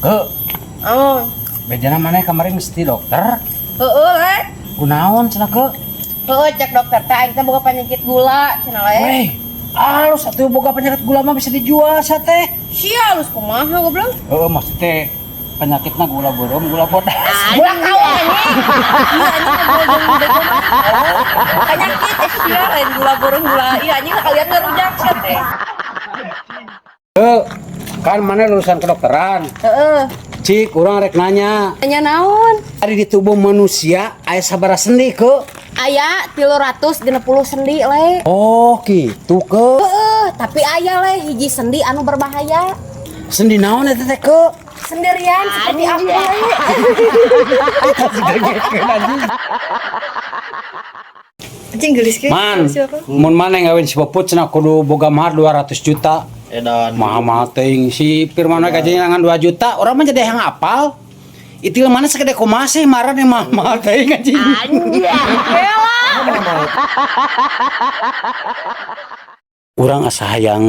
Ke, Oh. bejana mana kemarin mesti dokter? Heeh, Kunaon cenah ke? cek dokter teh aing teh boga penyakit gula cenah we. Weh, alus atuh boga penyakit gula mah bisa dijual sate. Sia halus kumaha goblok? Heeh, maksudnya penyakitnya gula borom, gula bodas. Gula kawe anjing. Iya anjing bodoh bego mah. Penyakit teh sia lain gula borong gula. Iya anjing kalian ngerujak sia teh. Kan mana lulusan kedokteran? Heeh. Cik, urang rek nanya. Tanya naon? Ari di tubuh manusia aya sabaraha sendi ke? Aya 360 sendi le. Oh, gitu ke. Tapi aya le hiji sendi anu berbahaya. Sendi naon eta teh ke? Sendirian seperti aku le. Anjing gelis ke? Man, mun maneh ngawin si Puput cenah kudu boga mahar 200 juta. Edan. Mahal teuing si Firman we gajinya ngan 2 juta, urang mah jadi yang apal. Itu mana sakede kumaha sih marah nih mahal teuing anjing. Anjing. Urang asa hayang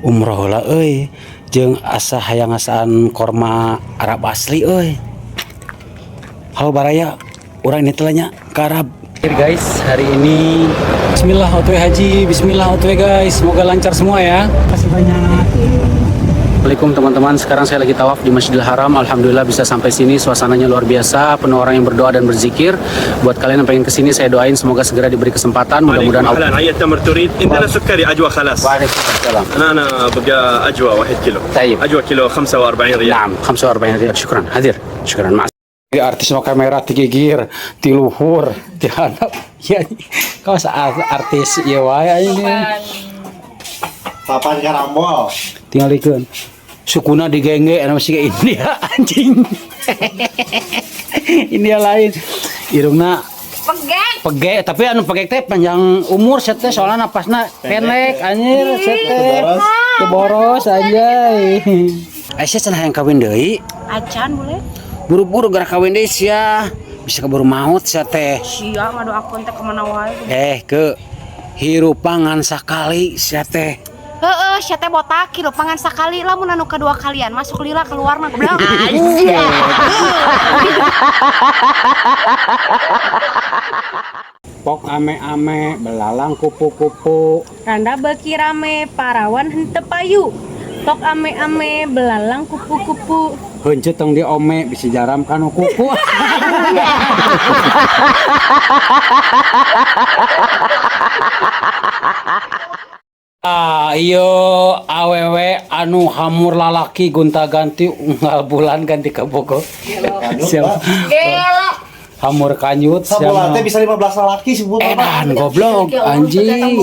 umroh lah euy. Jeung asa hayang ngasaan korma Arab asli euy. Halo Baraya, urang ini telanya ke Arab. Guys, hari ini Bismillah OTW haji, Bismillah OTW guys, semoga lancar semua ya. Terima kasih banyak. Assalamualaikum teman-teman, sekarang saya lagi tawaf di Masjidil Haram. Alhamdulillah bisa sampai sini, suasananya luar biasa, penuh orang yang berdoa dan berzikir. Buat kalian yang pengen kesini, saya doain semoga segera diberi kesempatan. Mudah-mudahan اهلا هيا التمر تريد انت لا سكري اجوى خلاص Waalaikumsalam. انا بقى اجوى 1 كيلو طيب. اجوى كيلو 45 ريال Naam, 45 riyal. Syukran. Hadir. Syukran. Maaf. Artis no kamera tigigir, tiluhur, tihanap. Ya, kau saat artis ya wae ini. Papan karambol. Tinggal dikeun. Sukuna digengge anu masih ke India anjing. India lain. Irungna Pegek. pegek, tapi anu pegek teh panjang umur set teh soalna napasna pendek anjir set teh. Keboros anjay. Aisyah cenah hayang kawin deui. Acan boleh? Buru-buru gara kawin deui sia. Bisa keburu maut sia teh. Sia ngadu akun teh kemana wae. Ke hirup pangan sakali sia teh. Heeh, sia teh botak kieu pangan sakali lamun anu kadua kalian masuk lila keluar mah goblok. Pok ame-ame belalang kupu-kupu. Randa beki rame, parawan henteu payu. Tok ame-ame, belalang kupu-kupu. Heunceu tong diome bisi jaram kanu kuku. Iyo awewe anu hamur lalaki gonta-ganti unggal bulan ganti ke Bogor. Siapa? Hamur kanyut Sabulan teh bisa 15 lalaki sebut edan goblok anjing.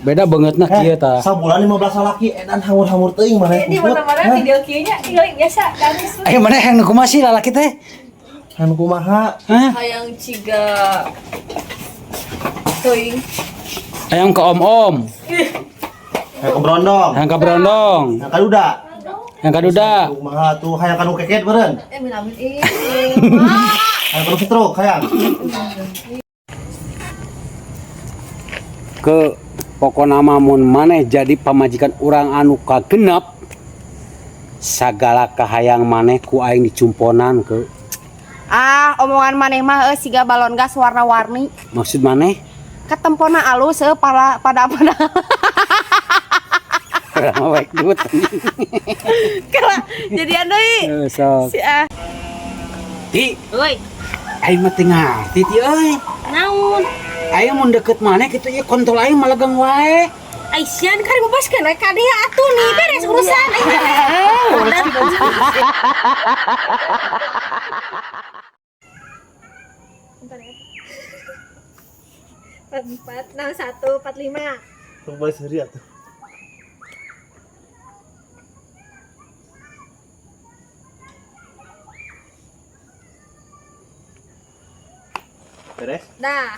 Beda bangetna kieu tah. Sabulan 15 lalaki edan hamur-hamur teuing maneh Di mana-mana video kieunya tinggal biasa kan. Ayo mana yang kumaha sih lalaki teh? Anu kumaha? Hah? Hayang ciga teuing. Hayang ke om-om, Hayang kebrondong. hayang ke berondong, Hayang kaduda. hayang kaduda. Kumaha tuh hayang kanu keket beureun. Min-amin Hayang kanu fitruk hayang. Ke pokona mun maneh jadi pamajikan urang anu kagenep sagala kahayang maneh ku aing dicumponan ke. Ah, omongan maneh mah siga balon gas warna-warni. Maksud maneh? Ketempona alus pada Urang baik dut. Kela jadian deui. Sok. Si ah. Ti, Euy, aing mah teu ngarti ti euy. naon? Aing mun deket maneh kitu ye kontol aing malegang wae. Aisyah kan bebaskeun we ka dieu atuh nih beres urusan. Empat, 61, 45. Tong bae seuri atuh. Beres? Dah.